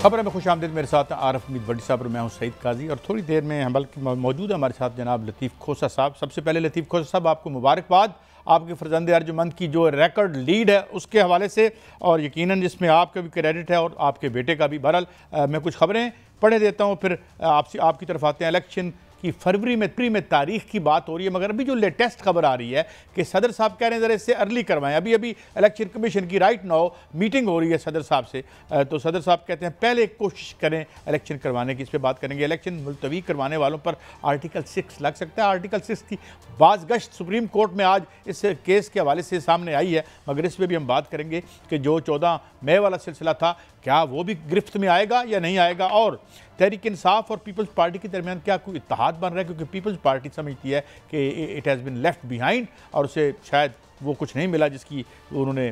खबर में खुश आमदीद। मेरे साथ आरफ मीद बड़ी साहब और मैं हूँ सईद काजी, और थोड़ी देर में हम बल्कि मौजूद है हमारे साथ जनाब लतीफ़ खोसा साहब। सबसे पहले लतीफ़ खोसा साहब, आपको मुबारकबाद आपके फ़र्जंद अर्जुमंद की जो रिकॉर्ड लीड है उसके हवाले से, और यकीनन जिसमें आपका भी क्रेडिट है और आपके बेटे का भी। बहरहाल मैं कुछ खबरें पढ़े देता हूँ, फिर आपसे आपकी तरफ आते हैं। इलेक्शन कि फरवरी में तारीख की बात हो रही है, मगर अभी जो लेटेस्ट खबर आ रही है कि सदर साहब कह रहे हैं ज़रा इससे अर्ली करवाएं। अभी इलेक्शन कमीशन की राइट नाउ मीटिंग हो रही है सदर साहब से, तो सदर साहब कहते हैं पहले कोशिश करें इलेक्शन करवाने की। इस पर बात करेंगे। इलेक्शन मुलतवी करवाने वालों पर आर्टिकल 6 लग सकता है। आर्टिकल 6 की बाज़गश्त सुप्रीम कोर्ट में आज इस केस के हवाले से सामने आई है, मगर इस पर भी हम बात करेंगे कि जो 14 मई वाला सिलसिला था क्या वो भी गिरफ्त में आएगा या नहीं आएगा, और तहरीक इंसाफ और पीपल्स पार्टी के दरमियान क्या कोई इत्तेहाद बन रहा है, क्योंकि पीपल्स पार्टी समझती है कि it has been left behind और उसे शायद वो कुछ नहीं मिला जिसकी उन्होंने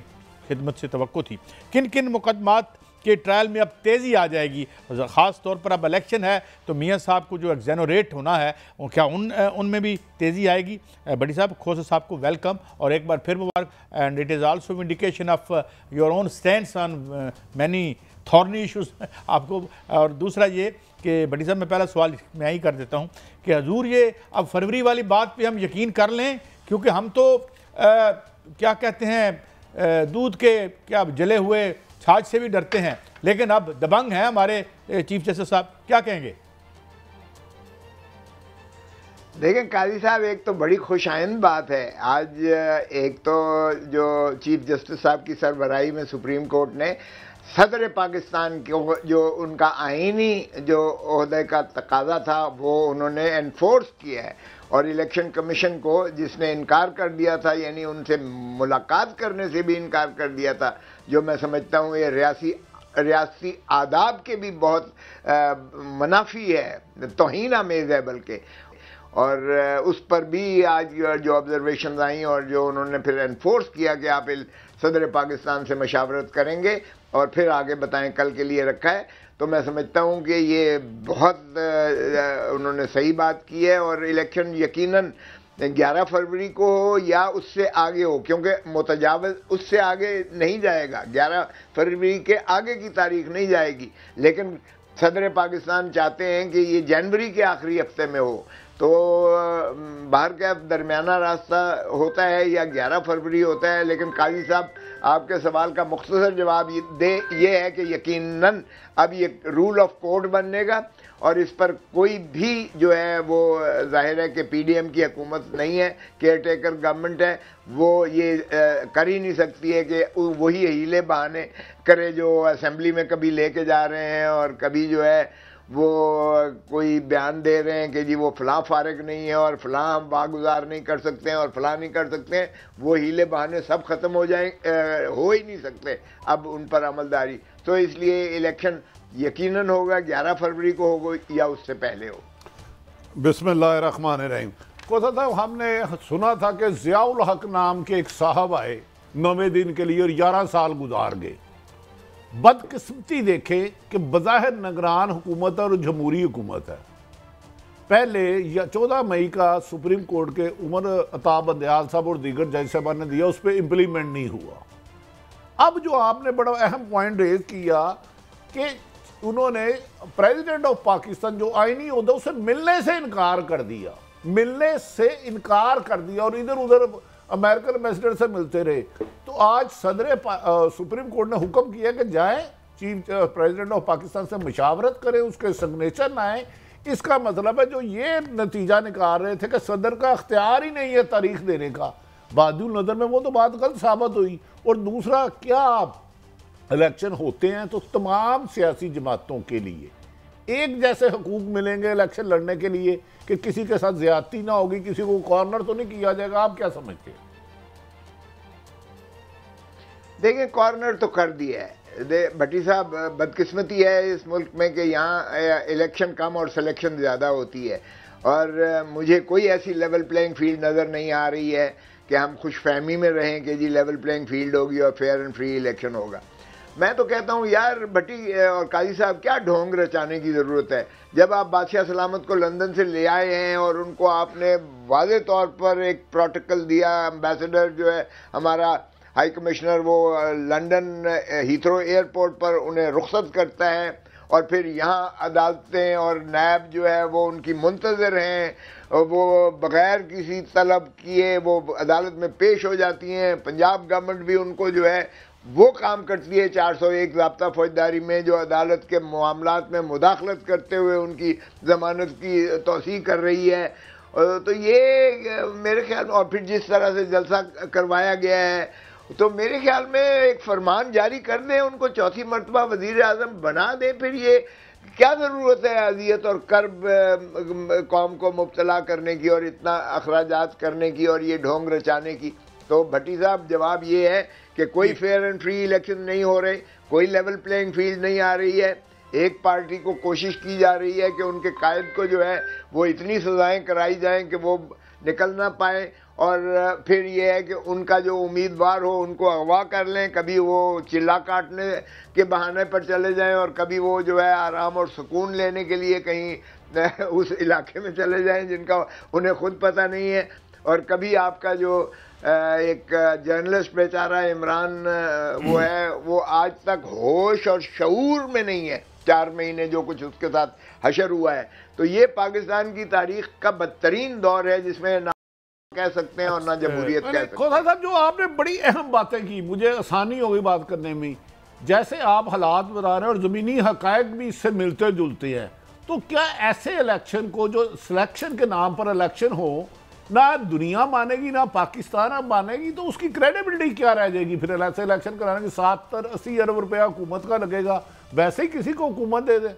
खिदमत से तवक्को थी। किन किन मुकदमात के ट्रायल में अब तेज़ी आ जाएगी, ख़ास तौर पर अब इलेक्शन है तो मियाँ साहब को जो एग्जेनोरेट होना है क्या उनमें भी तेज़ी आएगी। बड़ी साहब, खोसा साहब को वेलकम और एक बार फिर मुबारक, and it is also indication of your own stands on many thorny issues आपको। और दूसरा ये कि बड़ी साहब, मैं पहला सवाल मैं ही कर देता हूँ कि हजूर ये अब फरवरी वाली बात पे हम यकीन कर लें, क्योंकि हम तो क्या कहते हैं दूध के क्या जले हुए छाछ से भी डरते हैं, लेकिन अब दबंग हैं हमारे चीफ जस्टिस साहब, क्या कहेंगे? देखें काजी साहब, एक तो बड़ी खुशाइंद बात है आज। एक तो जो चीफ जस्टिस साहब की सरबराही में सुप्रीम कोर्ट ने सदर पाकिस्तान को जो उनका आईनी जो ओहदे का तकाजा था वो उन्होंने एनफोर्स किया है, और इलेक्शन कमीशन को जिसने इनकार कर दिया था, यानी उनसे मुलाकात करने से भी इनकार कर दिया था, जो मैं समझता हूँ ये रियासी आदाब के भी बहुत मुनाफी है, तौहीन आमेज़ है बल्कि। और उस पर भी आज जो ऑब्जर्वेशन आई और जो उन्होंने फिर एनफोर्स किया कि आप सदर पाकिस्तान से मशावरत करेंगे और फिर आगे बताएं, कल के लिए रखा है, तो मैं समझता हूं कि ये बहुत उन्होंने सही बात की है। और इलेक्शन यकीनन 11 फरवरी को हो या उससे आगे हो, क्योंकि मुतजावज़ उससे आगे नहीं जाएगा, 11 फरवरी के आगे की तारीख नहीं जाएगी, लेकिन सदर पाकिस्तान चाहते हैं कि ये जनवरी के आखिरी हफ्ते में हो, तो बाहर का दरमियाना रास्ता होता है या 11 फरवरी होता है। लेकिन काजी साहब, आपके सवाल का मुख्तसर जवाब ये है कि यकीनन अब ये रूल ऑफ कोर्ट बनेगा, और इस पर कोई भी जो है वो जाहिर है कि पीडीएम की हुकूमत नहीं है, केयर टेकर गवर्नमेंट है, वो ये कर ही नहीं सकती है कि वही हीले बहाने करे जो असेंबली में कभी लेके जा रहे हैं और कभी जो है वो कोई बयान दे रहे हैं कि जी वो फ़लाँ फारिग नहीं है और फ़लाँ हम बागुजार नहीं कर सकते हैं और फ़लाँ नहीं कर सकते हैं। वो हीले बहाने सब ख़त्म हो जाए, हो ही नहीं सकते अब उन पर अमलदारी। तो इसलिए इलेक्शन यकीनन होगा, 11 फरवरी को होगा या उससे पहले हो। बिस्मिल्लाहिर्रहमानिर्रहीम। कोसा साहब, हमने सुना था कि ज़ियाउल हक नाम के एक साहब आए 9वें दिन के लिए और 11 साल गुजार गए। बदकिस्मती देखे कि बज़ाहिर निगरान हुकूमत और जमहूरी हुकूमत है। पहले 14 मई का सुप्रीम कोर्ट के उमर अता बंदयाल साहब और दीगर जज साहबान ने दिया, उस पर इम्प्लीमेंट नहीं हुआ। अब जो आपने बड़ा अहम पॉइंट रेज किया कि उन्होंने प्रेसिडेंट ऑफ पाकिस्तान जो आईनी होता उसे मिलने से इनकार कर दिया और इधर उधर अमेरिकन एम्बेसडर से मिलते रहे। तो आज सदर सुप्रीम कोर्ट ने हुक्म किया कि जाएं चीफ प्रेसिडेंट ऑफ पाकिस्तान से मशावरत करें, उसके सिग्नेचर ना आए। इसका मतलब है जो ये नतीजा निकाल रहे थे कि सदर का अख्तियार ही नहीं है तारीख देने का, बादुल नज़र में वो तो बात गलत साबित हुई। और दूसरा, क्या इलेक्शन होते हैं तो तमाम सियासी जमातों के लिए एक जैसे हकूक मिलेंगे इलेक्शन लड़ने के लिए, कि किसी के साथ ज्यादती ना होगी, किसी को कॉर्नर तो नहीं किया जाएगा? आप क्या समझते हैं? देखिए, कॉर्नर तो कर दिया है भट्टी साहब। बदकिस्मती है इस मुल्क में कि यहाँ इलेक्शन कम और सिलेक्शन ज़्यादा होती है, और मुझे कोई ऐसी लेवल प्लेइंग फील्ड नज़र नहीं आ रही है कि हम खुशफहमी में रहें कि जी लेवल प्लेइंग फील्ड होगी और फेयर एंड फ्री इलेक्शन होगा। मैं तो कहता हूँ यार भट्टी और काजी साहब, क्या ढोंग रचाने की ज़रूरत है? जब आप बादशाह सलामत को लंदन से ले आए हैं और उनको आपने वाज़े तौर पर एक प्रोटोकॉल दिया, एम्बेसडर जो है हमारा हाई कमिश्नर वो लंदन हीथ्रो एयरपोर्ट पर उन्हें रुखसत करता है और फिर यहाँ अदालतें और नैब जो है वो उनकी मुंतज़िर हैं, वो बग़ैर किसी तलब किए वो अदालत में पेश हो जाती हैं। पंजाब गवर्नमेंट भी उनको जो है वो काम करती है 401 ज़ाब्ता फौजदारी में, जो अदालत के मामलात में मुदाखलत करते हुए उनकी ज़मानत की तौसीक़ कर रही है। तो ये मेरे ख्याल में, और फिर जिस तरह से जलसा करवाया गया है, तो मेरे ख्याल में एक फरमान जारी कर दें, उनको चौथी मरतबा वज़ीर आज़म बना दें। फिर ये क्या ज़रूरत है अज़ियत और कर्ब कौम को मुब्तला करने की और इतना अखराजात करने की और ये ढोंग रचाने की। तो भट्टी साहब, जवाब ये है कि कोई फेयर एंड फ्री इलेक्शन नहीं हो रहे, कोई लेवल प्लेइंग फील्ड नहीं आ रही है। एक पार्टी को कोशिश की जा रही है कि उनके कायद को जो है वो इतनी सजाएं कराई जाएं कि वो निकल ना पाए, और फिर ये है कि उनका जो उम्मीदवार हो उनको अगवा कर लें, कभी वो चिल्ला काटने के बहाने पर चले जाएं और कभी वो जो है आराम और सुकून लेने के लिए कहीं उस इलाके में चले जाएं जिनका उन्हें खुद पता नहीं है, और कभी आपका जो एक जर्नलिस्ट बेचारा इमरान वो है, वो आज तक होश और शऊर में नहीं है। 4 महीने जो कुछ उसके साथ हशर हुआ है। तो ये पाकिस्तान की तारीख का बदतरीन दौर है जिसमें ना कह सकते हैं और ना जमहूरियत कह सकते हैं। खोसा साहब, जो आपने बड़ी अहम बातें की, मुझे आसानी हो गई बात करने में। जैसे आप हालात बता रहे हैं और ज़मीनी हकायक भी इससे मिलते जुलते हैं, तो क्या ऐसे इलेक्शन को, जो सिलेक्शन के नाम पर इलेक्शन हो, ना दुनिया मानेगी ना पाकिस्तान अब मानेगी, तो उसकी क्रेडिबिलिटी क्या रह जाएगी? फिर ऐसे इलेक्शन कराने की 70-80 अरब रुपया हुकूमत का लगेगा, वैसे ही किसी को हुकूमत दे दे।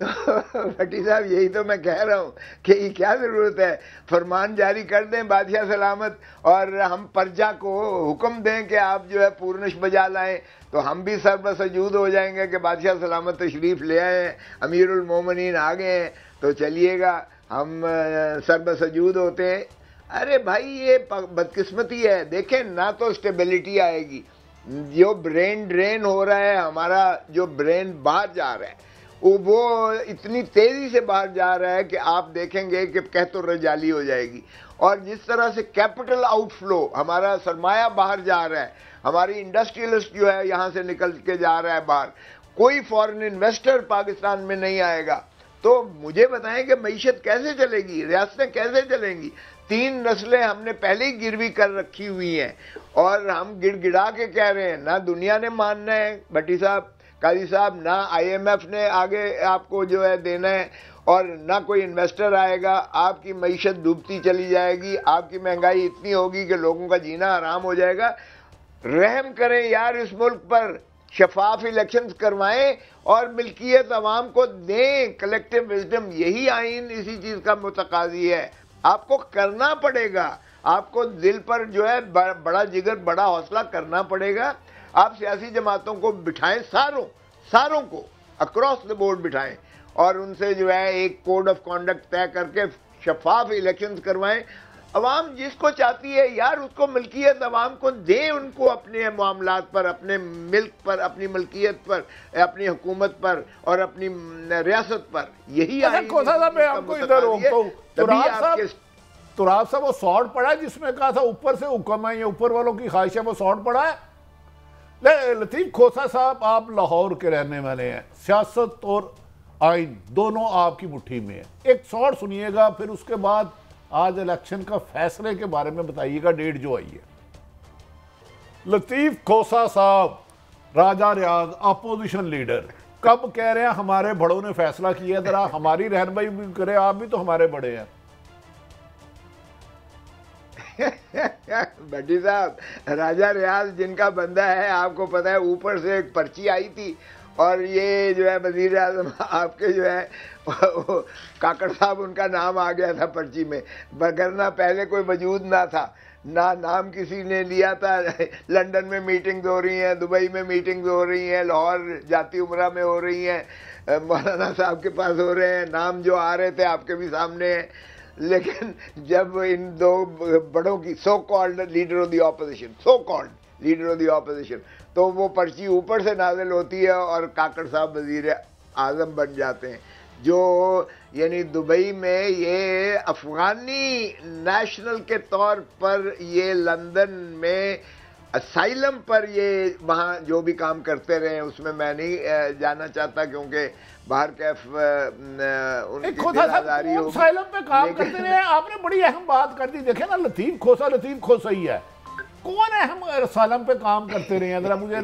भट्टी साहब, यही तो मैं कह रहा हूँ कि क्या जरूरत है, फरमान जारी कर दें बादशाह सलामत, और हम प्रजा को हुक्म दें कि आप जो है पूर्णश बजा लाएं, तो हम भी सर्वसजूद हो जाएंगे कि बादशाह सलामत तशरीफ ले आए हैं, अमीरुल मोमिनीन आ गए हैं, तो चलिएगा हम सर्वसजूद होते हैं। अरे भाई, ये बदकिस्मती है। देखें, ना तो स्टेबिलिटी आएगी, जो ब्रेन ड्रेन हो रहा है, हमारा जो ब्रेन बाहर जा रहा है वो इतनी तेज़ी से बाहर जा रहा है कि आप देखेंगे कि कहतो रजाली हो जाएगी। और जिस तरह से कैपिटल आउटफ्लो, हमारा सरमाया बाहर जा रहा है, हमारी इंडस्ट्रियलिस्ट जो है यहाँ से निकल के जा रहा है बाहर, कोई फॉरेन इन्वेस्टर पाकिस्तान में नहीं आएगा, तो मुझे बताएं कि मईशत कैसे चलेगी, रियासतें कैसे चलेंगी? 3 नस्लें हमने पहले ही गिरवी कर रखी हुई हैं और हम गिड़गिड़ा के कह रहे हैं। ना दुनिया ने मानना है भट्टी साहब, काजी साहब, ना IMF ने आगे आपको जो है देना है, और ना कोई इन्वेस्टर आएगा। आपकी मईशत डूबती चली जाएगी, आपकी महंगाई इतनी होगी कि लोगों का जीना हराम हो जाएगा। रहम करें यार इस मुल्क पर, शफाफ इलेक्शंस करवाएं और मिल्कियत अवाम को दें, कलेक्टिव विजडम। यही आइन इसी चीज़ का मुतकाजी है। आपको करना पड़ेगा, आपको दिल पर जो है बड़ा जिगर, बड़ा हौसला करना पड़ेगा। आप सियासी जमातों को बिठाएं, सारों को अक्रॉस द बोर्ड बिठाएं और उनसे जो है एक कोड ऑफ कॉन्डक्ट तय करके शफाफ इलेक्शंस करवाएं। अवाम जिसको चाहती है यार, उसको मिल्कियत अवाम को दें, उनको अपने मामलात पर, अपने मिल्क पर, अपनी मिल्कियत पर, अपनी हुकूमत पर और अपनी रियासत पर। यही तुराब साहब, वो शॉर्ट पड़ा है जिसमें कहा था ऊपर से हुक्म है, ये ऊपर वालों की ख्वाहिश है, वो शॉर्ट पड़ा है। लतीफ खोसा साहब, आप लाहौर के रहने वाले हैं, सियासत और आइन दोनों आपकी मुट्ठी में है। एक शॉर्ट सुनिएगा, फिर उसके बाद आज इलेक्शन का फैसले के बारे में बताइएगा, डेट जो आई है। लतीफ खोसा साहब, राजा रियाज, अपोजिशन लीडर, कब कह रहे हैं हमारे बड़ों ने फैसला किया, जरा हमारी रहनुमाई भी करें, आप भी तो हमारे बड़े हैं। भट्टी साहब, राजा रियाज जिनका बंदा है, आपको पता है ऊपर से एक पर्ची आई थी और ये जो है वजीर आज़म आपके जो है काकड़ साहब, उनका नाम आ गया था पर्ची में, वरना पहले कोई वजूद ना था, ना नाम किसी ने लिया था। लंदन में मीटिंग्स हो रही हैं, दुबई में मीटिंग्स हो रही हैं, लाहौर जाती उमरा में हो रही हैं, मौलाना साहब के पास हो रहे हैं, नाम जो आ रहे थे आपके भी सामने हैं। लेकिन जब इन दो बड़ों की so called leader of the opposition, so called leader of the opposition, तो वो पर्ची ऊपर से नाजिल होती है और काकड़ साहब वजीर आज़म बन जाते हैं। जो यानी दुबई में ये अफगानी नेशनल के तौर पर ये लंदन में असाइलम पर ये वहाँ जो भी काम करते रहे उसमें मैं नहीं जाना चाहता, क्योंकि बाहर कैफ उनकी जिम्मेदारी होगी। असाइलम पे काम करते रहे, आपने बड़ी अहम बात कर दी। देखे ना, लतीफ खोसा ही है। कौन अहम असाइलम पे काम करते रहे हैं? जरा मुझे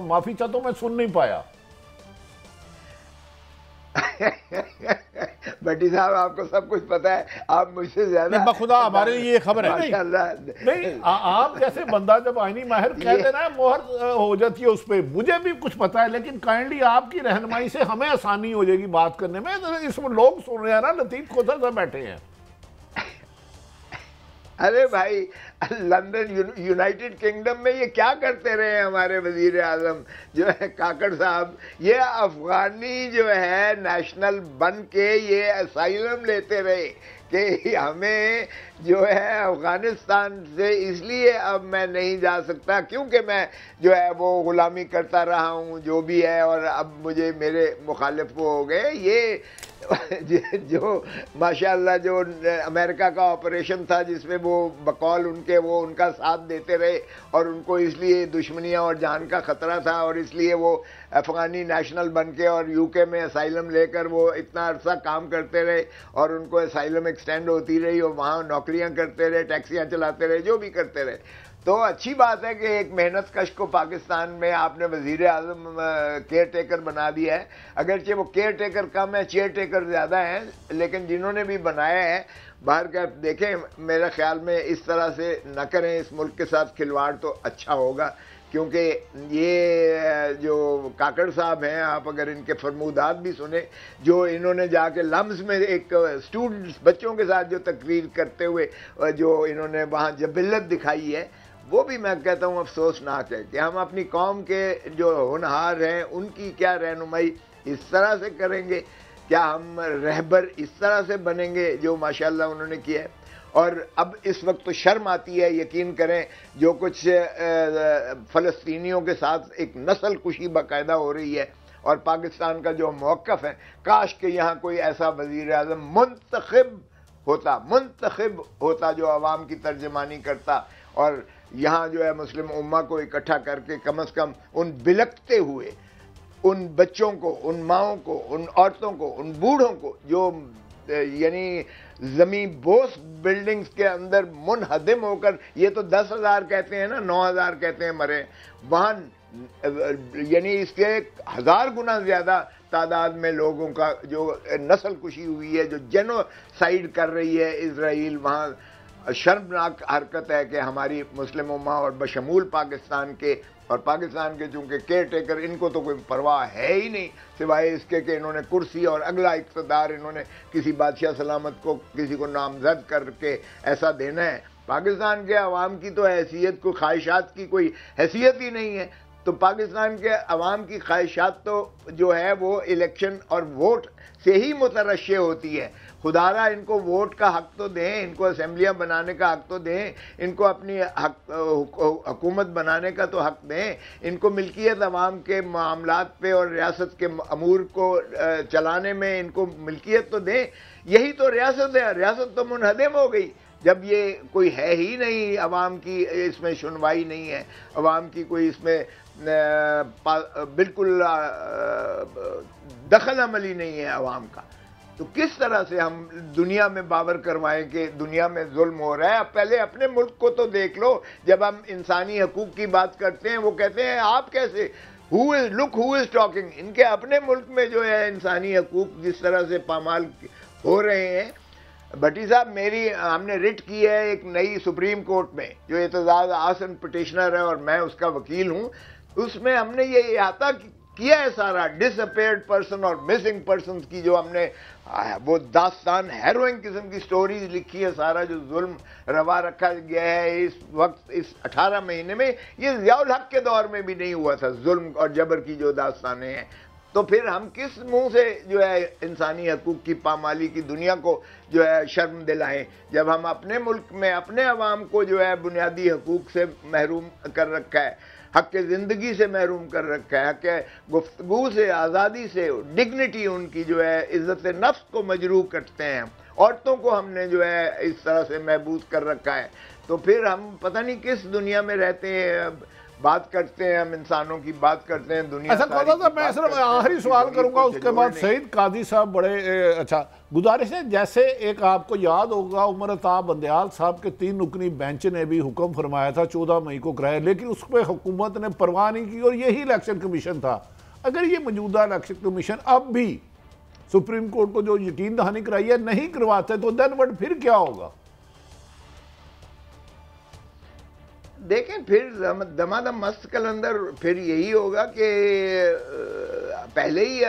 माफी चाहता हूँ, मैं सुन नहीं पाया। भट्टी साहब, आपको सब कुछ पता है, आप मुझसे ज्यादा। बखुदा हमारे लिए ये खबर है। नहीं, आप जैसे बंदा जब आईनी माहिर कह देना मोहर हो जाती है उस पर। मुझे भी कुछ पता है, लेकिन काइंडली आपकी रहनुमाई से हमें आसानी हो जाएगी बात करने में। इसमें लोग सुन रहे हैं ना, लतीफ खोसा साहब बैठे हैं। अरे भाई, लंदन यूनाइटेड किंगडम में ये क्या करते रहे हमारे वजीर आजम जो है काकड़ साहब? ये अफगानी जो है नेशनल बन के ये असाइलम लेते रहे कि हमें जो है अफगानिस्तान से इसलिए अब मैं नहीं जा सकता क्योंकि मैं जो है वो गुलामी करता रहा हूँ जो भी है, और अब मुझे मेरे मुखालिफ वो हो गए। ये जो माशाल्लाह जो अमेरिका का ऑपरेशन था जिसमें वो बकौल उनके वो उनका साथ देते रहे, और उनको इसलिए दुश्मनियां और जान का खतरा था, और इसलिए वो अफगानी नेशनल बन के और यूके में असाइलम लेकर वो इतना अरसा काम करते रहे, और उनको असाइलम एक्सटेंड होती रही, और वहाँ नौकरियां करते रहे, टैक्सियां चलाते रहे, जो भी करते रहे। तो अच्छी बात है कि एक मेहनत कश को पाकिस्तान में आपने वजीर आज़म केयर टेकर बना दिया है। अगरचे वो केयर टेकर कम है, चेयर टेकर ज़्यादा हैं, लेकिन जिन्होंने भी बनाया है बाहर का देखें, मेरे ख्याल में इस तरह से न करें, इस मुल्क के साथ खिलवाड़ तो अच्छा होगा। क्योंकि ये जो काकड़ साहब हैं, आप अगर इनके फरमूदात भी सुने, जो इन्होंने जाके लम्स में एक स्टूडेंट्स बच्चों के साथ जो तकरीर करते हुए जो इन्होंने वहाँ जबिल्लत दिखाई है, वो भी मैं कहता हूँ अफसोसनाक है कि हम अपनी कौम के जो होनहार हैं उनकी क्या रहनुमाई इस तरह से करेंगे? क्या हम रहबर इस तरह से बनेंगे जो माशाल्लाह उन्होंने किया है? और अब इस वक्त तो शर्म आती है, यकीन करें, जो कुछ फ़लस्तीनियों के साथ एक नस्ल कुशी बाकायदा हो रही है, और पाकिस्तान का जो मौक़िफ़ है, काश के यहाँ कोई ऐसा वज़ीर आज़म मुंतखब होता जो आवाम की तर्जमानी करता, और यहाँ जो है मुस्लिम उम्मा को इकट्ठा करके कम से कम उन बिलकते हुए उन बच्चों को, उन माओं को, उन औरतों को, उन बूढ़ों को जो यानी ज़मीन बोस बिल्डिंग्स के अंदर मुनहदिम होकर, ये तो 10,000 कहते हैं ना, 9,000 कहते हैं मरे, वहाँ यानी इसके 1000 गुना ज़्यादा तादाद में लोगों का जो नस्ल कुशी हुई है, जो जेनोसाइड कर रही है इजराइल। वहाँ शर्मनाक हरकत है कि हमारी मुस्लिम उम्मा और बशमूल पाकिस्तान के, और पाकिस्तान के चूँकि केयर टेकर, इनको तो कोई परवाह है ही नहीं सिवाय इसके कि इन्होंने कुर्सी और अगला इक़्तिदार इन्होंने किसी बादशाह सलामत को किसी को नामजद करके ऐसा देना है। पाकिस्तान के अवाम की तो हैसियत, कोई ख्वाहिशात की कोई हैसियत ही नहीं है। तो पाकिस्तान के अवाम की ख्वाहिशात तो जो है वो इलेक्शन और वोट से ही मुतरश्शे होती है। खुदारा इनको वोट का हक तो दें, इनको असेंबलियाँ बनाने का हक तो दें, इनको अपनी हुकूमत बनाने का तो हक दें, इनको मिल्कियत अवाम के मामलात पे और रियासत के अमूर को चलाने में इनको मिल्कियत तो दें। यही तो रियासत है। रियासत तो मुनहदिम हो गई जब ये कोई है ही नहीं, अवाम की इसमें सुनवाई नहीं है, अवाम की कोई इसमें बिल्कुल दखल अमली नहीं है अवाम का। तो किस तरह से हम दुनिया में बावर करवाएं कि दुनिया में जुल्म हो रहा है? अब पहले अपने मुल्क को तो देख लो। जब हम इंसानी हकूक की बात करते हैं वो कहते हैं आप कैसे, हु इज टॉकिंग। इनके अपने मुल्क में जो है इंसानी हकूक जिस तरह से पामाल हो रहे हैं। भट्टी साहब, हमने रिट की है एक नई सुप्रीम कोर्ट में, जो एतजाज आसन पिटिशनर है और मैं उसका वकील हूँ। उसमें हमने ये अहाता किया है सारा डिसअपेयर्ड पर्सन और मिसिंग पर्सन की, जो हमने वो दास्तान हेरोइन किस्म की स्टोरीज लिखी है, सारा जो जुल्म रवा रखा गया है इस वक्त, इस 18 महीने में। ये ज़ियाउल हक के दौर में भी नहीं हुआ था, जुल्म और जबर की जो दास्तानें हैं। तो फिर हम किस मुंह से जो है इंसानी हकूक की पामाली की दुनिया को जो है शर्म दिलाएं, जब हम अपने मुल्क में अपने अवाम को जो है बुनियादी हकूक से महरूम कर रखा है, हक के ज़िंदगी से महरूम कर रखा है, हक के गुफ्तगू से, आज़ादी से, डिग्निटी उनकी जो है इज़्ज़त नफ्स को मजरूह करते हैं। औरतों को हमने जो है इस तरह से महबूस कर रखा है। तो फिर हम पता नहीं किस दुनिया में रहते हैं। बात करते हैं हम, इंसानों की बात करते हैं, दुनिया अच्छा कहता था, मैं सिर्फ आखिरी सवाल करूंगा, उसके बाद सईद काजी साहब बड़े अच्छा गुजारिश है। जैसे एक आपको याद होगा उमर अता बंदयाल साहब के 3 रुकनी बेंच ने भी हुक्म फरमाया था 14 मई को कराया, लेकिन उस पर हुकूमत ने परवाह नहीं की और यही इलेक्शन कमीशन था। अगर ये मौजूदा इलेक्शन कमीशन अब भी सुप्रीम कोर्ट को जो यकीन दहानी कराई है नहीं करवाते तो देन व्हाट, फिर क्या होगा? देखें, फिर दमादम मस्त कलंदर फिर यही होगा कि पहले ही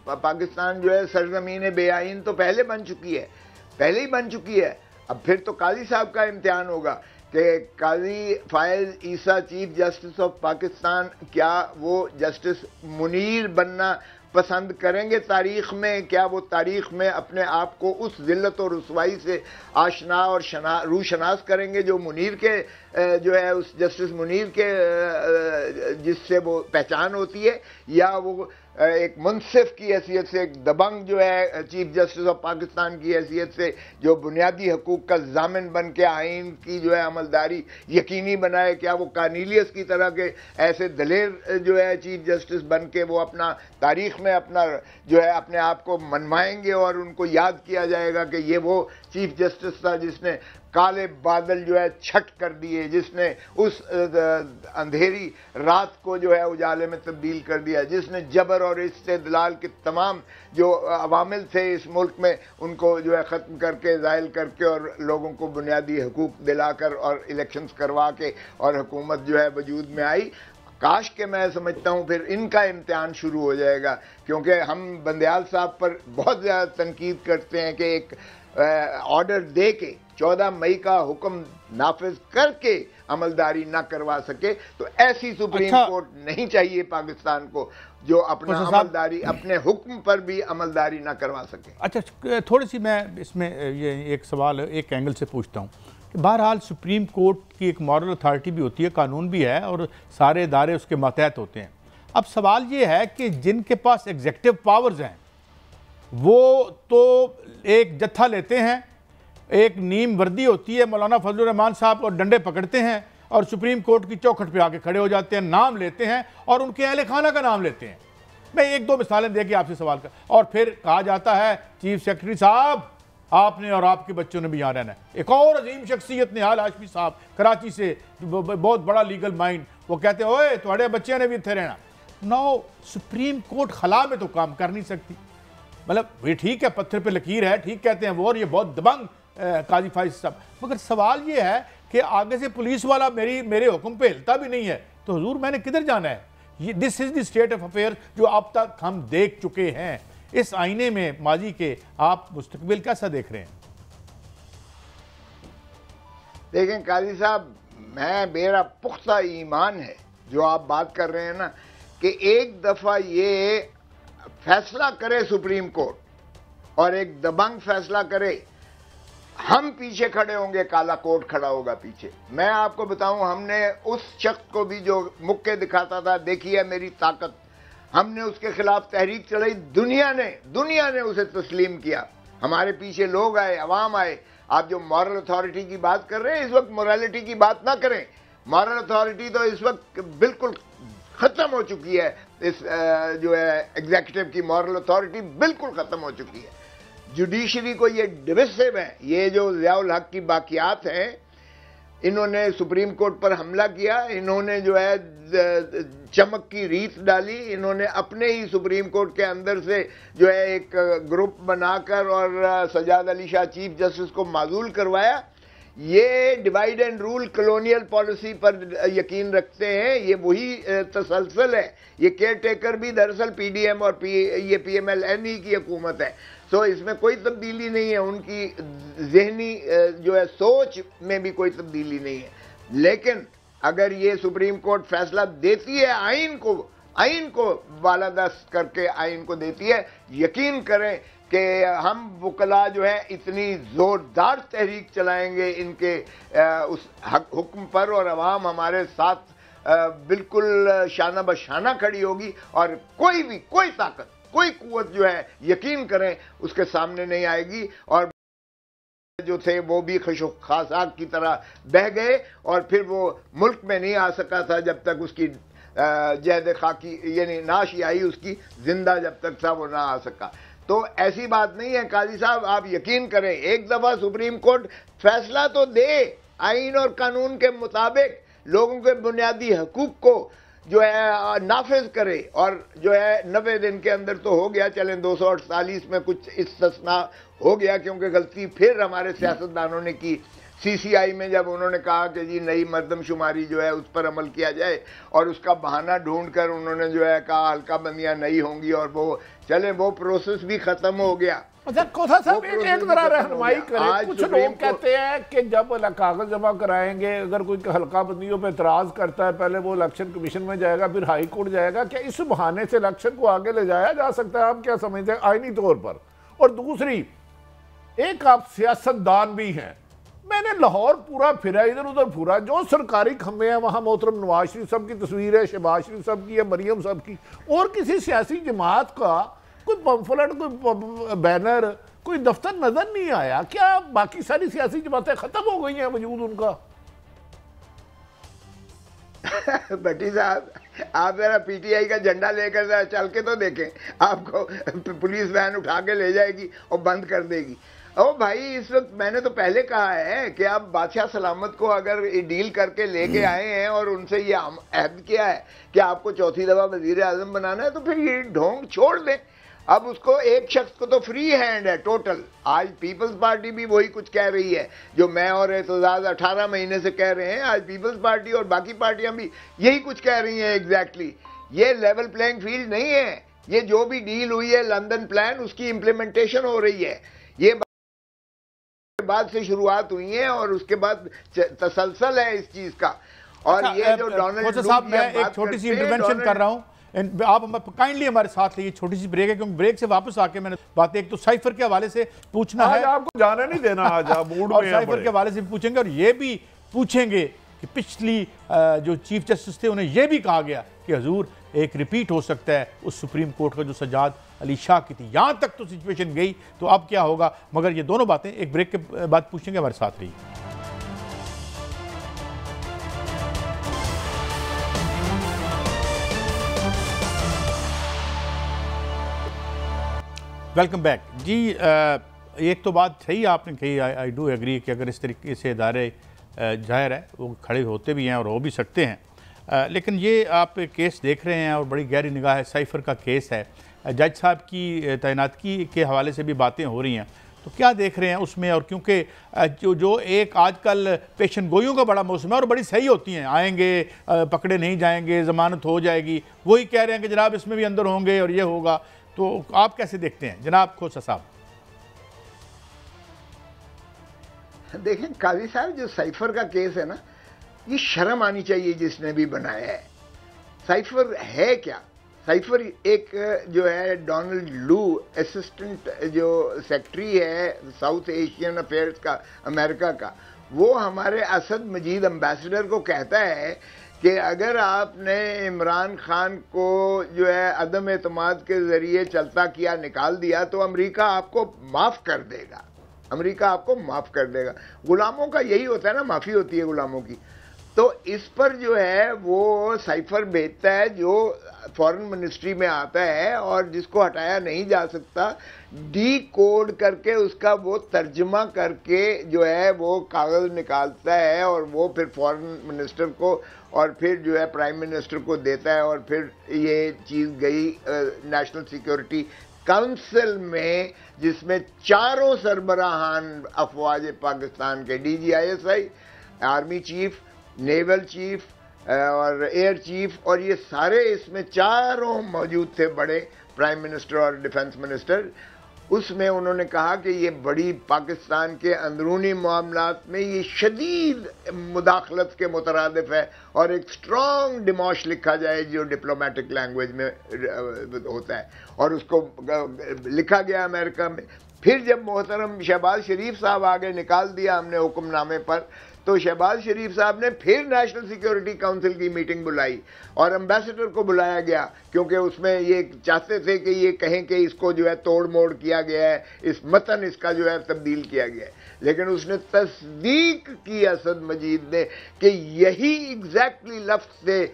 पाकिस्तान जो है सरजमीन बेआइन तो पहले बन चुकी है, पहले ही बन चुकी है। अब फिर तो काजी साहब का इम्तिहान होगा कि काजी फायज ईसा चीफ जस्टिस ऑफ पाकिस्तान, क्या वो जस्टिस मुनीर बनना पसंद करेंगे तारीख में? क्या वो तारीख में अपने आप को उस जिल्लत और रुसवाई से आशना और रूशनास करेंगे जो मुनीर के जो है उस जस्टिस मुनीर के जिससे वो पहचान होती है? या वो एक मुनसिफ की हैसियत से, एक दबंग जो है चीफ जस्टिस ऑफ पाकिस्तान की हैसियत से जो बुनियादी हकूक़ का ज़ामिन बन के आइन की जो है अमलदारी यकीनी बनाए, क्या वो कार्नीलियस की तरह के ऐसे दलेर जो है चीफ जस्टिस बन के वो अपना तारीख़ में अपना जो है अपने आप को मनवाएंगे और उनको याद किया जाएगा कि ये वो चीफ जस्टिस था जिसने काले बादल जो है छट कर दिए, जिसने उस अंधेरी रात को जो है उजाले में तब्दील कर दिया, जिसने जबर और इस्तेदलाल के तमाम जो अवामिल थे इस मुल्क में उनको जो है ख़त्म करके, ज़ाइल करके और लोगों को बुनियादी हकूक़ दिलाकर और इलेक्शंस करवा के और हुकूमत जो है वजूद में आई। काश के मैं समझता हूँ फिर इनका इम्तिहान शुरू हो जाएगा, क्योंकि हम बंदयाल साहब पर बहुत ज़्यादा तनकीद करते हैं कि एक ऑर्डर दे के 14 मई का हुक्म नाफिज करके अमलदारी ना करवा सके, तो ऐसी सुप्रीम कोर्ट नहीं चाहिए पाकिस्तान को जो अपना अमलदारी अपने हुक्म पर भी अमलदारी ना करवा सके। अच्छा, थोड़ी सी मैं इसमें ये एक सवाल एक एंगल से पूछता हूँ कि बहरहाल सुप्रीम कोर्ट की एक मॉरल अथॉरिटी भी होती है, कानून भी है और सारे इदारे उसके मातहत होते हैं। अब सवाल ये है कि जिनके पास एग्जेक्टिव पावर्स हैं वो तो एक जत्था लेते हैं, एक नीम वर्दी होती है, मौलाना फजलुर रहमान साहब और डंडे पकड़ते हैं और सुप्रीम कोर्ट की चौखट पे आके खड़े हो जाते हैं, नाम लेते हैं और उनके अहले खाना का नाम लेते हैं। मैं 1-2 मिसालें देके आपसे सवाल कर, और फिर कहा जाता है चीफ सेक्रेटरी साहब आपने और आपके बच्चों ने भी यहाँ रहना है। एक और अजीम शख्सियत निहाल हाशमी साहब कराची से, बहुत बड़ा लीगल माइंड, वो कहते हैं ओए तुम्हारे बच्चे ने भी इतने रहना। नो, सुप्रीम कोर्ट खला में तो काम कर नहीं सकती। मतलब ये ठीक है, पत्थर पे लकीर है, ठीक कहते हैं वो, और ये बहुत दबंग काजी फाइज साहब, मगर सवाल ये है कि आगे से पुलिस वाला मेरे हुक्म पे हिलता भी नहीं है, तो हुजूर मैंने किधर जाना है? ये this is the state of affair जो अब तक हम देख चुके हैं। इस आईने में माजी के आप मुस्तकबिल कैसा देख रहे हैं? देखें काजी साहब, मेरा पुख्ता ईमान है जो आप बात कर रहे हैं ना, कि एक दफा ये फैसला करे सुप्रीम कोर्ट और एक दबंग फैसला करे, हम पीछे खड़े होंगे, काला कोट खड़ा होगा पीछे। मैं आपको बताऊं, हमने उस शख्स को भी जो मुक्के दिखाता था, देखी है मेरी ताकत, हमने उसके खिलाफ तहरीक चलाई, दुनिया ने उसे तस्लीम किया, हमारे पीछे लोग आए, अवाम आए। आप जो मॉरल अथॉरिटी की बात कर रहे हैं, इस वक्त मोरालिटी की बात ना करें। मॉरल अथॉरिटी तो इस वक्त बिल्कुल खत्म हो चुकी है। इस जो है एग्जीक्यूटिव की मॉरल अथॉरिटी बिल्कुल खत्म हो चुकी है। जुडिशरी को ये डिविसिव है, ये जो ज़ियाउल हक की बाकियात हैं, इन्होंने सुप्रीम कोर्ट पर हमला किया, इन्होंने जो है चमक की रीत डाली, इन्होंने अपने ही सुप्रीम कोर्ट के अंदर से जो है एक ग्रुप बनाकर और सजाद अली शाह चीफ जस्टिस को माजूल करवाया। ये divide and rule colonial policy पर यकीन रखते हैं, ये वही तसलसल है। ये केयर टेकर भी दरअसल पीडीएम और ये पीएमएल-एन की हुकूमत है। तो इसमें कोई तब्दीली नहीं है, उनकी जहनी जो है सोच में भी कोई तब्दीली नहीं है। लेकिन अगर ये सुप्रीम कोर्ट फैसला देती है, आइन को बालादस्त करके आइन को देती है, यकीन करें कि हम वकला जो है इतनी ज़ोरदार तहरीक चलाएंगे इनके उस हुक्म पर, और अवाम हमारे साथ बिल्कुल शाना बशाना खड़ी होगी, और कोई ताकत, कोई कुव्वत जो है यकीन करें उसके सामने नहीं आएगी। और जो थे वो भी खशाक की तरह बह गए और फिर वो मुल्क में नहीं आ सका था जब तक उसकी जैद खाकी यानी नाश आई उसकी, जिंदा जब तक था वो ना आ सका। तो ऐसी बात नहीं है काजी साहब, आप यकीन करें, एक दफा सुप्रीम कोर्ट फैसला तो दे आइन और कानून के मुताबिक, लोगों के बुनियादी हकूक को जो है नाफिज करे, और जो है 90 दिन के अंदर तो हो गया, चलें 248 में कुछ इस्तिस्ना हो गया क्योंकि गलती फिर हमारे सियासतदानों ने की सीसीआई में, जब उन्होंने कहा कि जी नई मर्दमशुमारी जो है उस पर अमल किया जाए, और उसका बहाना ढूंढकर उन्होंने जो है कहा हल्का बंदियां नहीं होंगी, और वो चले वो प्रोसेस भी खत्म हो गया। अच्छा कोथा साहब एक जरा रहनुमाई करें, कुछ लोग कहते हैं कि जब कागज जमा कराएंगे, अगर कोई हल्का बंदियों पे एतराज करता है पहले वो इलेक्शन कमीशन में जाएगा फिर हाई कोर्ट जाएगा, क्या इस बहाने से इलेक्शन को आगे ले जाया जा सकता है? आप क्या समझते हैं आईनी तौर पर? और दूसरी, एक आप सियासतदान भी हैं, मैंने लाहौर पूरा फिरा, इधर उधर पूरा, जो सरकारी खम्भे हैं वहां मोहतरम नवाज शरीफ साहब की तस्वीर है, शहबाज शरीफ साहब की है, मरियम साहब की, और किसी सियासी जमात का कोई पंफलेट, कोई बैनर, कोई दफ्तर नजर नहीं आया। क्या बाकी सारी सियासी जमातें खत्म हो गई हैं वजूद उनका? भट्टी साहब, आप जरा पीटीआई का झंडा लेकर चल के तो देखें, आपको पुलिस वैन उठा के ले जाएगी और बंद कर देगी। ओ भाई, इस वक्त मैंने तो पहले कहा है कि आप बादशाह सलामत को अगर डील करके लेके आए हैं और उनसे ये अहद किया है कि आपको चौथी दफा वजीर आजम बनाना है, तो फिर ये ढोंग छोड़ दें। अब उसको एक शख्स को तो फ्री हैंड है टोटल। आज पीपल्स पार्टी भी वही कुछ कह रही है जो मैं और एतजाज 18 महीने से कह रहे हैं। आज पीपल्स पार्टी और बाकी पार्टियां भी यही कुछ कह रही हैं एग्जैक्टली। ये लेवल प्लेइंग फील्ड नहीं है। ये जो भी डील हुई है लंदन प्लान, उसकी इम्प्लीमेंटेशन हो रही है। ये बाद से शुरुआत हुई है और उसके बाद तसलसल है इस चीज का। और ये जो डोनाल्ड साहब, मैं एक छोटी सी इंटरवेंशन कर रहा हूं, आप काइंडली हमारे साथ लिए, छोटी सी ब्रेक है क्योंकि ब्रेक से वापस आके मैंने बातें एक तो साइफर के हवाले से पूछना है, आपको जाने नहीं देना आज आप मूड और में साइफर के हवाले से भी पूछेंगे, और ये भी पूछेंगे कि पिछली जो चीफ जस्टिस थे उन्हें यह भी कहा गया कि हजूर एक रिपीट हो सकता है उस सुप्रीम कोर्ट का जो सज्जाद अली शाह की थी। यहां तक तो सिचुएशन गई, तो अब क्या होगा? मगर ये दोनों बातें एक ब्रेक के बाद पूछेंगे। हमारे साथ रहिए। वेलकम बैक जी। एक तो बात सही आपने कही, आई डू एग्री कि अगर इस तरीके से इदारे जाहिर है वो खड़े होते भी हैं और हो भी सकते हैं, लेकिन ये आप केस देख रहे हैं और बड़ी गहरी निगाह है, साइफर का केस है, जज साहब की तैनाती के हवाले से भी बातें हो रही हैं, तो क्या देख रहे हैं उसमें? और क्योंकि जो एक आजकल पेशन गोइयों का बड़ा मौसम है और बड़ी सही होती हैं, आएंगे पकड़े नहीं जाएंगे, ज़मानत हो जाएगी, वही कह रहे हैं कि जनाब इसमें भी अंदर होंगे और ये होगा, तो आप कैसे देखते हैं जनाब खोसा साहब? देखें काजी साहब, जो साइफर का केस है ना, ये शर्म आनी चाहिए जिसने भी बनाया है। साइफर है क्या? साइफर एक जो है डोनाल्ड लू, असिस्टेंट जो सेक्रेटरी है साउथ एशियन अफेयर्स का अमेरिका का, वो हमारे असद मजीद एम्बेसडर को कहता है कि अगर आपने इमरान खान को जो है अदम एतमाद के जरिए चलता किया, निकाल दिया, तो अमेरिका आपको माफ कर देगा। अमेरिका आपको माफ कर देगा। गुलामों का यही होता है ना, माफी होती है गुलामों की। तो इस पर जो है वो साइफर भेजता है जो फॉरेन मिनिस्ट्री में आता है और जिसको हटाया नहीं जा सकता, डी कोड करके उसका वो तर्जमा करके जो है वो कागज निकालता है और वो फिर फॉरेन मिनिस्टर को और फिर जो है प्राइम मिनिस्टर को देता है। और फिर ये चीज़ गई नेशनल सिक्योरिटी काउंसिल में, जिसमें चारों सरबराहान अफवाज पाकिस्तान के, DGISI, army chief, naval chief और एयर चीफ, और ये सारे इसमें चारों मौजूद थे, बड़े प्राइम मिनिस्टर और डिफेंस मिनिस्टर। उसमें उन्होंने कहा कि ये बड़ी पाकिस्तान के अंदरूनी मामलात में ये शदीद मुदाखलत के मुतरादिफ है और एक स्ट्रॉन्ग डिमोश लिखा जाए जो डिप्लोमेटिक लैंग्वेज में होता है, और उसको लिखा गया अमेरिका में। फिर जब मोहतरम शहबाज शरीफ साहब आगे निकाल दिया हमने हुक्मनामे पर, तो शहबाज शरीफ साहब ने फिर नेशनल सिक्योरिटी काउंसिल की मीटिंग बुलाई और एम्बेसडर को बुलाया गया, क्योंकि उसमें ये चाहते थे कि ये कहें कि इसको जो है तोड़ मोड़ किया गया है, इस मतन इसका जो है तब्दील किया गया है। लेकिन उसने तस्दीक की असद मजीद ने कि यही एग्जैक्टली लफ्ज थे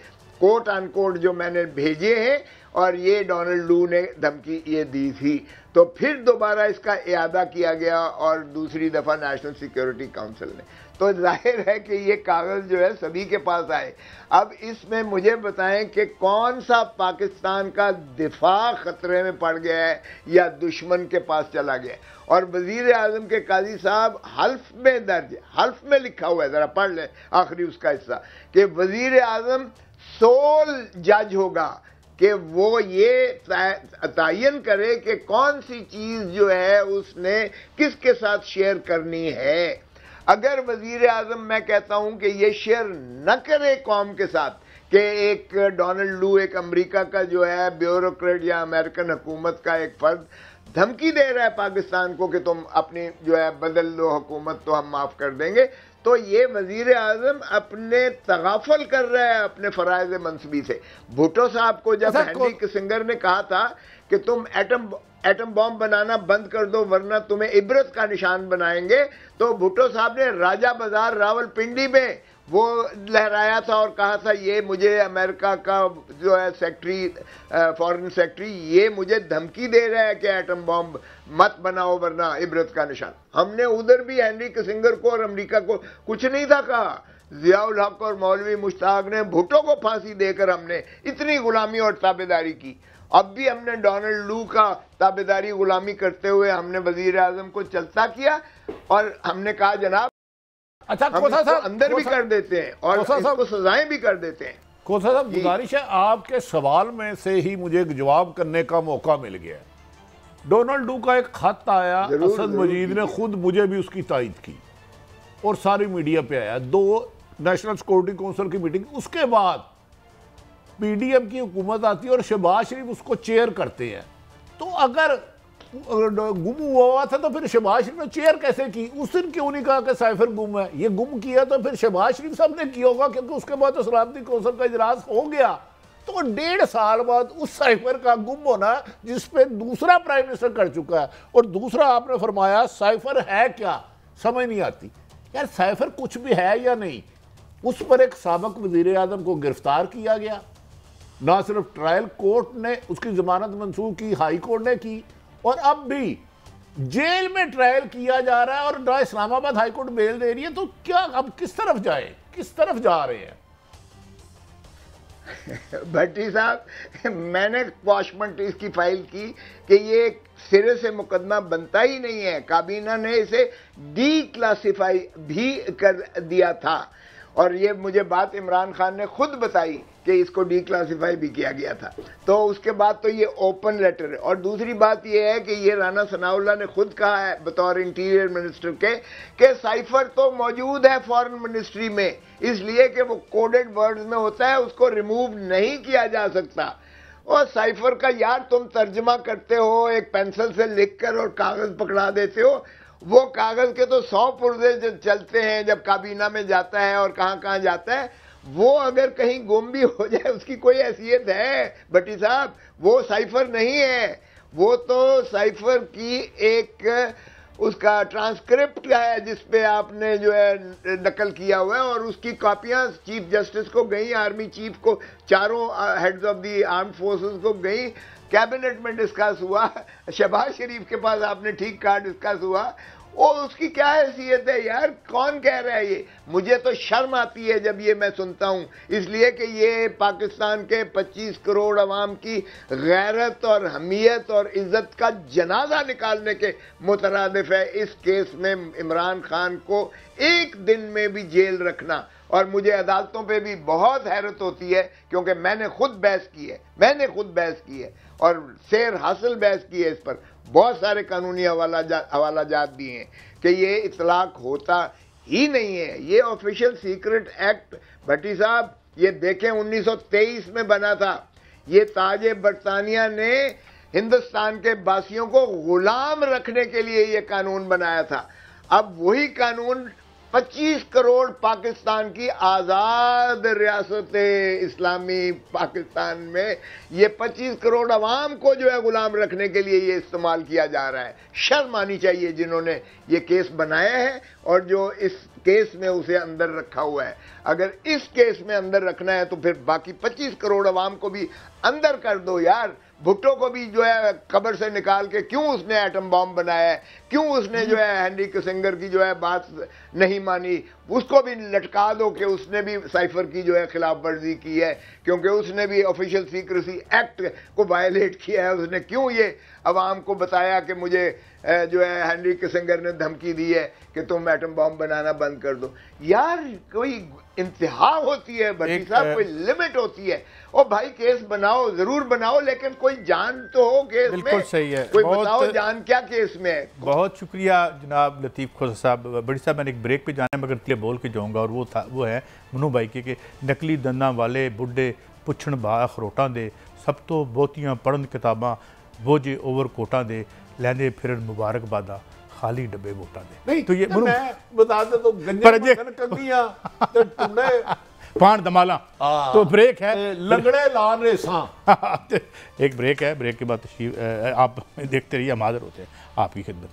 कोट अनकोट जो मैंने भेजे हैं और ये डोनाल्ड लू ने धमकी ये दी थी। तो फिर दोबारा इसका इयादा किया गया और दूसरी दफ़ा नेशनल सिक्योरिटी काउंसिल ने। तो जाहिर है कि ये कागज़ जो है सभी के पास आए। अब इसमें मुझे बताएं कि कौन सा पाकिस्तान का दिफा ख़तरे में पड़ गया है या दुश्मन के पास चला गया है। और वज़ीर आज़म के काजी साहब हल्फ में दर्ज, हल्फ में लिखा हुआ है, ज़रा पढ़ लें आखिरी उसका हिस्सा, कि वज़ीर आज़म सोल जज होगा कि वो ये तयन करे कि कौन सी चीज़ जो है उसने किसके साथ शेयर करनी है। अगर वजीर आजम, मैं कहता हूं कि ये शेयर न करे कौम के साथ कि एक डोनाल्ड लू एक अमेरिका का जो है ब्यूरोक्रेट या अमेरिकन हुकूमत का एक फर्द धमकी दे रहा है पाकिस्तान को कि तुम अपनी जो है बदल लो हुकूमत तो हम माफ कर देंगे, तो ये वजीर आजम अपने तगाफल कर रहा है अपने फराइज मनसबी से। भुट्टो साहब को जब हेनरी किसिंगर ने कहा था कि तुम एटम बॉम्ब बनाना बंद कर दो वरना तुम्हें इबरत का निशान बनाएंगे, तो भुट्टो साहब ने राजा बाजार रावलपिंडी में वो लहराया था और कहा था ये मुझे अमेरिका का जो है सेक्रेटरी फॉरेन सेक्रेटरी ये मुझे धमकी दे रहा है कि एटम बॉम्ब मत बनाओ वरना इबरत का निशान। हमने उधर भी हेनरी किसिंगर को और अमेरिका को कुछ नहीं था कहा। जियाउल हक और मौलवी मुश्ताक ने भुट्टो को फांसी देकर हमने इतनी गुलामी और ताबेदारी की। अब भी हमने डोनाल्ड लू का ताबेदारी गुलामी करते हुए हमने वजीर आजम को चलता किया और हमने कहा जनाब अच्छा हम इसको अंदर भी कर देते हैं और इसको सजाएं भी कर देते हैं। खोसा साहब, गुजारिश है आपके सवाल में से ही मुझे एक जवाब करने का मौका मिल गया। डोनाल्ड लू का एक खत आया, असद मजीद ने खुद मुझे भी उसकी तायद की और सारी मीडिया पे आया। 2 नेशनल सिक्योरिटी काउंसिल की मीटिंग, उसके बाद पीडीएम की हुकूमत आती है और शहबाज शरीफ उसको चेयर करते हैं। तो अगर गुम हुआ था तो फिर शहबाज शरीफ ने चेयर कैसे की? उस दिन क्यों नहीं कहा कि साइफर गुम है? ये गुम किया तो फिर शहबाज शरीफ साहब ने किया होगा क्योंकि उसके बाद तो सलामती कौंसिल का इजलास हो गया। तो 1.5 साल बाद उस साइफर का गुम होना जिसपे दूसरा प्राइम मिनिस्टर कर चुका है। और दूसरा आपने फरमाया साइफर है क्या, समझ नहीं आती यार साइफर कुछ भी है या नहीं। उस पर एक साबिक वजीर आजम को गिरफ्तार किया गया, ना सिर्फ ट्रायल कोर्ट ने उसकी जमानत मंसूख की, हाई कोर्ट ने की, और अब भी जेल में ट्रायल किया जा रहा है और ना इस्लामाबाद हाई कोर्ट बेल दे रही है। तो क्या अब किस तरफ जाए, किस तरफ जा रहे हैं? भट्टी साहब, मैंने क्वाशमेंट इसकी फाइल की कि ये सिरे से मुकदमा बनता ही नहीं है। काबीना ने इसे डी क्लासिफाई भी कर दिया था और ये मुझे बात इमरान खान ने खुद बताई कि इसको डी क्लासिफाई भी किया गया था। तो उसके बाद तो ये ओपन लेटर है। और दूसरी बात ये है कि ये राना सनाउल्लाह ने खुद कहा है बतौर इंटीरियर मिनिस्टर के कि साइफर तो मौजूद है फॉरेन मिनिस्ट्री में, इसलिए कि वो कोडेड वर्ड्स में होता है, उसको रिमूव नहीं किया जा सकता। और साइफर का यार तुम तर्जमा करते हो एक पेंसिल से लिखकर और कागज पकड़ा देते हो, वो कागज के तो 100 पुर्जे चलते हैं जब काबीना में जाता है और कहां कहां जाता है। वो अगर कहीं गुम भी हो जाए उसकी कोई हैसियत है भट्टी साहब? वो साइफर नहीं है, वो तो साइफर की एक उसका ट्रांसक्रिप्ट है जिसपे आपने जो है नकल किया हुआ है और उसकी कॉपियां चीफ जस्टिस को गई, आर्मी चीफ को, चारों heads of the arm forces को गई, कैबिनेट में डिस्कस हुआ, शहबाज शरीफ के पास आपने ठीक कहा डिस्कस हुआ। और उसकी क्या हैसियत है यार? कौन कह रहा है ये? मुझे तो शर्म आती है जब ये मैं सुनता हूं, इसलिए कि ये पाकिस्तान के 25 करोड़ अवाम की गैरत और हमीयत और इज्जत का जनाजा निकालने के मुतरादिफ है इस केस में इमरान खान को 1 दिन में भी जेल रखना। और मुझे अदालतों पे भी बहुत हैरत होती है क्योंकि मैंने खुद बहस की है और शेर हासिल बहस की है इस पर, बहुत सारे कानूनी हवालाजात भी हैं कि ये इतलाक होता ही नहीं है। ये ऑफिशियल सीक्रेट एक्ट भट्टी साहब ये देखें 1923 में बना था। ये ताजे बरतानिया ने हिंदुस्तान के बासियों को गुलाम रखने के लिए ये कानून बनाया था। अब वही कानून 25 करोड़ पाकिस्तान की आज़ाद रियासत इस्लामी पाकिस्तान में ये 25 करोड़ अवाम को जो है गुलाम रखने के लिए ये इस्तेमाल किया जा रहा है। शर्म आनी चाहिए जिन्होंने ये केस बनाया है और जो इस केस में उसे अंदर रखा हुआ है। अगर इस केस में अंदर रखना है तो फिर बाकी 25 करोड़ अवाम को भी अंदर कर दो यार। भुट्टो को भी जो है कब्र से निकाल के क्यों उसने एटम बॉम्ब बनाया है, क्यों उसने जो है हेनरी किसिंगर की जो है बात नहीं मानी, उसको भी लटका दो कि उसने भी साइफर की जो है खिलाफ वर्जी की है, क्योंकि उसने भी ऑफिशियल सीक्रेसी एक्ट को वायलेट किया है। उसने क्यों ये अवाम को बताया कि मुझे जो है हेनरी किसिंगर ने धमकी दी है कि तुम एटम बॉम्ब बनाना बंद कर दो। यार कोई इंतहा होती है भट्टी साहब, कोई लिमिट होती है। ओ भाई केस बनाओ, जरूर बनाओ, लेकिन कोई जान तो हो केस में। बिल्कुल सही है, कोई बताओ जान क्या केस में है। बहुत शुक्रिया जनाब लतीफ़ खोसा साहब। बड़ी साहब मैंने एक ब्रेक पे जाना है मगर इसलिए बोल के जाऊँगा, और वो है मनु भाई के नकली दंदा वाले बुढ़े पुछण बा अखरोटां दे, सब तो बहुतियां पढ़न किताबां बोझे ओवर कोटां दे, लैंदे फिरन मुबारकबादा खाली डब्बे वोटां दे। नहीं तो ये मैं बता दे तो गंजे कंगियां ते टुंडे पान दमाला। तो ब्रेक है, लंगड़े लान रेसां। एक ब्रेक है, ब्रेक के बाद तशरीफ आप देखते रहिए, हम हाजिर होते हैं आपकी खिदमत।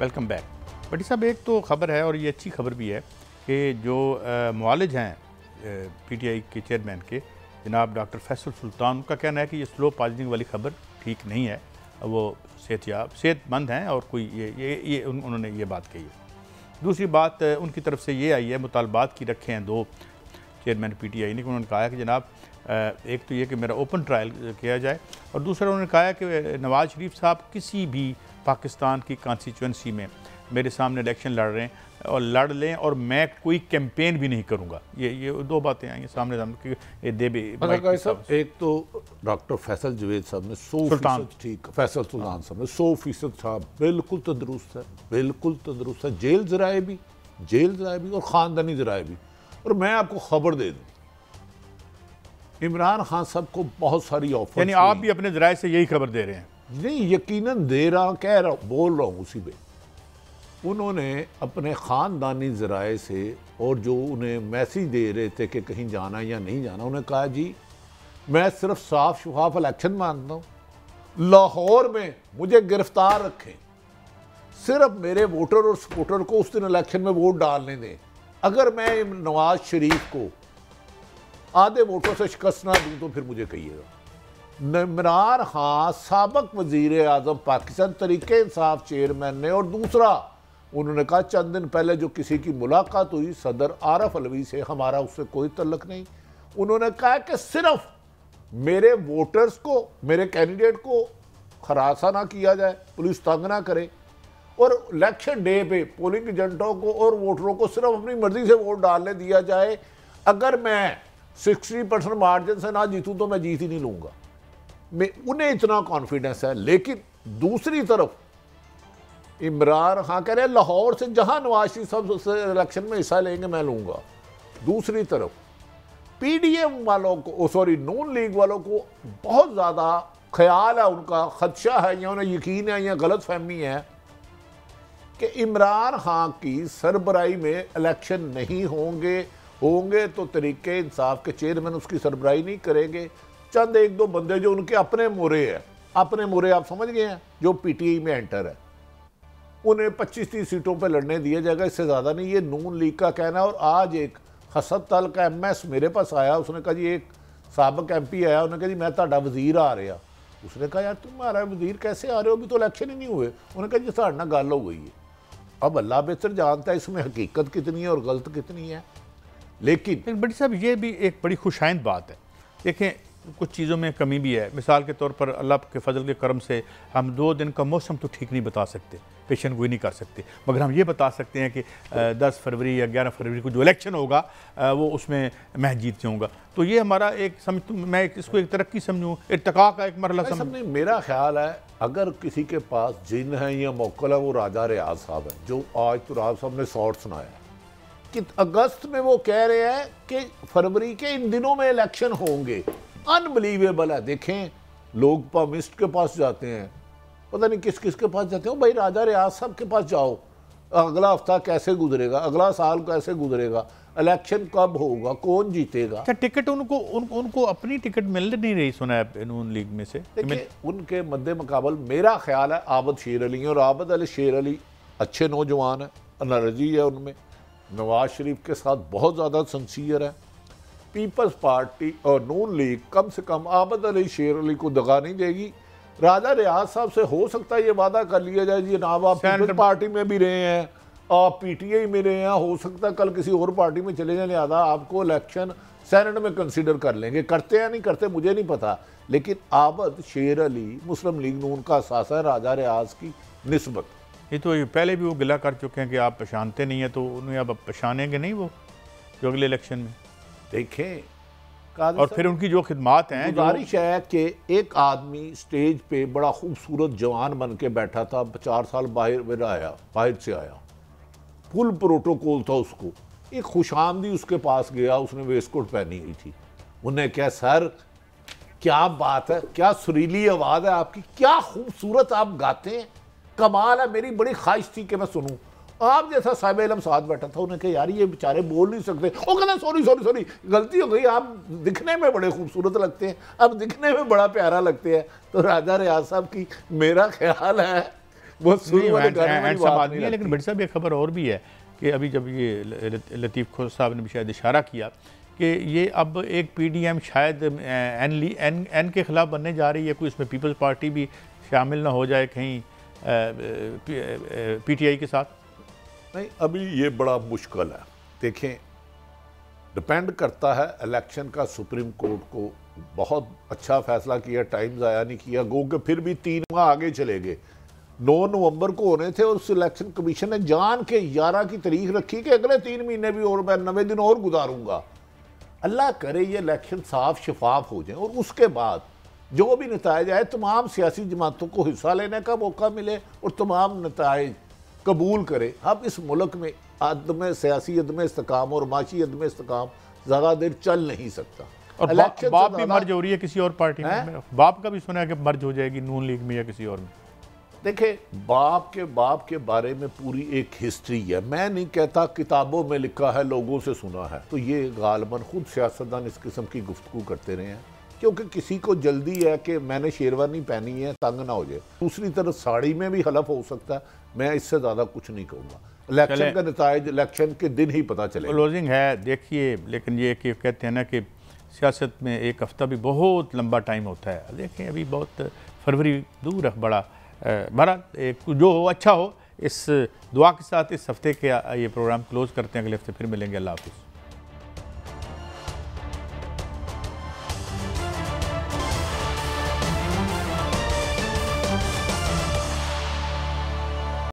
Welcome back. बड़ी साहब एक तो खबर है और ये अच्छी खबर भी है कि जो मुआलिज हैं पीटीआई के चेयरमैन के जनाब डॉक्टर फैसल सुल्तान, उनका कहना है कि ये स्लो पॉइजनिंग वाली खबर ठीक नहीं है, वो सेहतमंद हैं और कोई ये उन्होंने ये बात कही है। दूसरी बात उनकी तरफ से ये आई है, मुतालबात की रखे हैं दो चेयरमैन पीटीआई ने, कि उन्होंने कहा है कि जनाब एक तो ये कि मेरा ओपन ट्रायल किया जाए, और दूसरा उन्होंने कहा है कि नवाज़ शरीफ साहब किसी भी पाकिस्तान की कॉन्स्टिट्यूंसी में मेरे सामने इलेक्शन लड़ रहे हैं और लड़ लें और मैं कोई कैंपेन भी नहीं करूंगा। ये दो बातें आई सामने ये देबे साहब। एक तो डॉक्टर फैसल जवेद साहब ने 100% ठीक, फैसल सुल्तान साहब ने 100% साहब बिल्कुल तंदुरुस्त है, बिल्कुल तंदुरुस्त है। जेल जराए भी और ख़ानदानी जराए भी। और मैं आपको खबर दे दूँ, इमरान खान साहब को बहुत सारी ऑफर, यानी आप भी अपने जराए से यही खबर दे रहे हैं? नहीं, यकीनन दे रहा, कह रहा, बोल रहा हूँ उसी पे। उन्होंने अपने ख़ानदानी ज़राए से और जो उन्हें मैसेज दे रहे थे कि कहीं जाना या नहीं जाना, उन्हें कहा जी मैं सिर्फ साफ शफाफ इलेक्शन मानता हूँ, लाहौर में मुझे गिरफ्तार रखें, सिर्फ मेरे वोटर और सपोर्टर को उस दिन इलेक्शन में वोट डालने दें। अगर मैं नवाज शरीफ को आधे वोटों से शिकस्त ना दूँ तो फिर मुझे कहिएगा। इमरान खान साबिक वज़ीर आज़म पाकिस्तान तरीके इंसाफ चेयरमैन ने, और दूसरा उन्होंने कहा चंद दिन पहले जो किसी की मुलाकात हुई सदर आरफ अलवी से, हमारा उससे कोई तल्लुक नहीं, उन्होंने कहा कि सिर्फ मेरे वोटर्स को, मेरे कैंडिडेट को हरासा ना किया जाए, पुलिस तंग ना करे, और इलेक्शन डे पे पोलिंग एजेंटों को और वोटरों को सिर्फ अपनी मर्जी से वोट डालने दिया जाए। अगर मैं 60% मार्जिन से ना जीतूँ तो मैं जीत ही नहीं लूँगा। उन्हें इतना कॉन्फिडेंस है। लेकिन दूसरी तरफ इमरान खान कह रहे हैं लाहौर से जहां नवाज शरीफ साहब से इलेक्शन में हिस्सा लेंगे मैं लूंगा। दूसरी तरफ पीडीएम वालों को, सॉरी नून लीग वालों को बहुत ज़्यादा ख्याल है, उनका खदशा है या उन्हें यकीन है या गलत फहमी है कि इमरान खान की सरबराही में इलेक्शन नहीं होंगे तो तरीके इंसाफ के चेयरमैन उसकी सरबराही नहीं करेंगे। चंद एक दो बंदे जो उनके अपने मोरे हैं, अपने मोरे आप समझ गए हैं, जो पीटीआई में एंटर है, उन्हें 25-30 सीटों पर लड़ने दिया जाएगा, इससे ज़्यादा नहीं। ये नून लीग का कहना है। और आज एक हसनताल का एमएस मेरे पास आया, उसने कहा जी एक साबिक एमपी आया, उन्होंने कहा जी मैं ताड़ा वजीर आ रहा। उसने कहा यार तुम्हारा वजीर कैसे आ रहे हो, अभी तो इलेक्शन ही नहीं हुए। उन्होंने कहा जी साढ़े नाल गल हो गई है। अब अल्लाह बेहतर जानता है इसमें हकीकत कितनी है और गलत कितनी है। लेकिन बड़ी साहब ये भी एक बड़ी खुशाइंद बात है। देखें कुछ चीज़ों में कमी भी है। मिसाल के तौर पर अल्लाह के फजल के करम से हम 2 दिन का मौसम तो ठीक नहीं बता सकते, पेशन गोई नहीं कर सकते, मगर हम ये बता सकते हैं कि 10 फरवरी या 11 फरवरी को जो इलेक्शन होगा वो उसमें मैं जीत जाऊँगा। तो ये हमारा एक मैं इसको एक तरक्की समझूँ, इर्तिका का एक मरहला समझूँ। मेरा ख्याल है अगर किसी के पास जिन है या मौकल है वो राजा रियाज साहब है, जो आज तो राज साहब ने शॉर्ट सुनाया कि अगस्त में वो कह रहे हैं कि फरवरी के इन दिनों में इलेक्शन होंगे। अनबिलीवेबल है। देखें, लोग पामिस्ट के पास जाते हैं, पता नहीं किस किस के पास जाते हो। भाई राजा रियाज साहब के पास जाओ, अगला हफ्ता कैसे गुजरेगा, अगला साल कैसे गुजरेगा, इलेक्शन कब होगा, कौन जीतेगा। क्या टिकट उनको अपनी टिकट मिल नहीं रही, सुना है नून लीग में से? देखिए, उनके मद्दे मुकाबल मेरा ख्याल है आबद शेर अली हैं, और आबद अली शेर अली अच्छे नौजवान है, एनर्जी है उनमें, नवाज शरीफ के साथ बहुत ज़्यादा सिंसियर है। पीपल्स पार्टी और नून लीग कम से कम आबद अली शेर अली को दगा नहीं देगी। राजा रियाज साहब से हो सकता है ये वादा कर लिया जाए, जी जनाब आप पीपल्स पार्टी में भी रहे हैं, आप पीटीआई में रहे हैं, हो सकता है कल किसी और पार्टी में चले जाए, लिहाजा आपको इलेक्शन सेनेट में कंसीडर कर लेंगे। करते हैं नहीं करते मुझे नहीं पता, लेकिन आबद शेर अली मुस्लिम लीग नून का असासा है राजा रियाज की निस्बत। ये तो पहले भी वो गिला कर चुके हैं कि आप पहचानते नहीं हैं, तो उन्हें अब पहचानेंगे नहीं वो जो अगले इलेक्शन में? देखें, और फिर उनकी जो खिदमात हैं, गुजारिश है कि एक आदमी स्टेज पे बड़ा खूबसूरत जवान बन के बैठा था, 4 साल बाहर से आया, फुल प्रोटोकॉल था उसको, एक खुशामदी उसके पास गया, उसने वेस्टकोट पहनी हुई थी। उन्हें क्या सर क्या बात है, क्या सुरीली आवाज़ है आपकी, क्या खूबसूरत आप गाते हैं, कमाल है, मेरी बड़ी ख्वाहिश थी कि मैं सुनूं। आप जैसा साहिब इल्म साथ बैठा था, उन्हें कहा यार ये बेचारे बोल नहीं सकते, वो कहते सॉरी गलती हो गई, आप दिखने में बड़े खूबसूरत लगते हैं, अब दिखने में बड़ा प्यारा लगते हैं। तो राजा रियाज साहब की मेरा ख्याल है वो नहीं, लेकिन बड़ी साहब एक खबर और भी है कि अभी जब ये लतीफ़ खोसा साहब ने भी शायद इशारा किया कि ये अब एक पीडीएम शायद एन के ख़िलाफ़ बनने जा रही है, कोई इसमें पीपल्स पार्टी भी शामिल ना हो जाए कहीं पीटीआई के साथ। नहीं, अभी ये बड़ा मुश्किल है। देखें, डिपेंड करता है इलेक्शन का, सुप्रीम कोर्ट को बहुत अच्छा फैसला किया, टाइम ज़ाया नहीं किया, गो के फिर भी 3 माह आगे चले गए। 9 नवंबर को होने थे और उस इलेक्शन कमीशन ने जान के 11 की तारीख रखी कि अगले 3 महीने भी और मैं 90 दिन और गुजारूंगा। अल्लाह करे ये इलेक्शन साफ शफाफ हो जाए और उसके बाद जो भी नताइज आए तमाम सियासी जमातों को हिस्सा लेने का मौका मिले और तमाम नताइज कबूल करे। अब इस मुल्क में सियासी अदम इस्तेकाम और माशी अदम इस्तेकाम ज़्यादा देर चल नहीं सकता। और बाप भी मर्ज हो रही है किसी और पार्टी में, बाप का भी सुना है कि मर्ज हो जाएगी नून लीग में या किसी और में। देखें, बाप के बारे में पूरी एक हिस्ट्री है, मैं नहीं कहता किताबों में लिखा है, लोगों से सुना है। तो ये गालिबन खुद सियासतदान इस किस्म की गुफ्तगू करते रहे हैं क्योंकि किसी को जल्दी है कि मैंने शेरवानी पहनी है, तंग ना हो जाए। दूसरी तरफ साड़ी में भी हलफ हो सकता है, मैं इससे ज़्यादा कुछ नहीं कहूँगा। इलेक्शन का नताइज इलेक्शन के दिन ही पता चलेगा। क्लोजिंग है देखिए, लेकिन ये कि कहते हैं ना कि सियासत में एक हफ्ता भी बहुत लंबा टाइम होता है। देखें अभी बहुत फरवरी दूर है बड़ा, बहरहाल जो हो अच्छा हो। इस दुआ के साथ इस हफ्ते के ये प्रोग्राम क्लोज करते हैं, अगले हफ्ते फिर मिलेंगे। अल्लाह हाफिज़।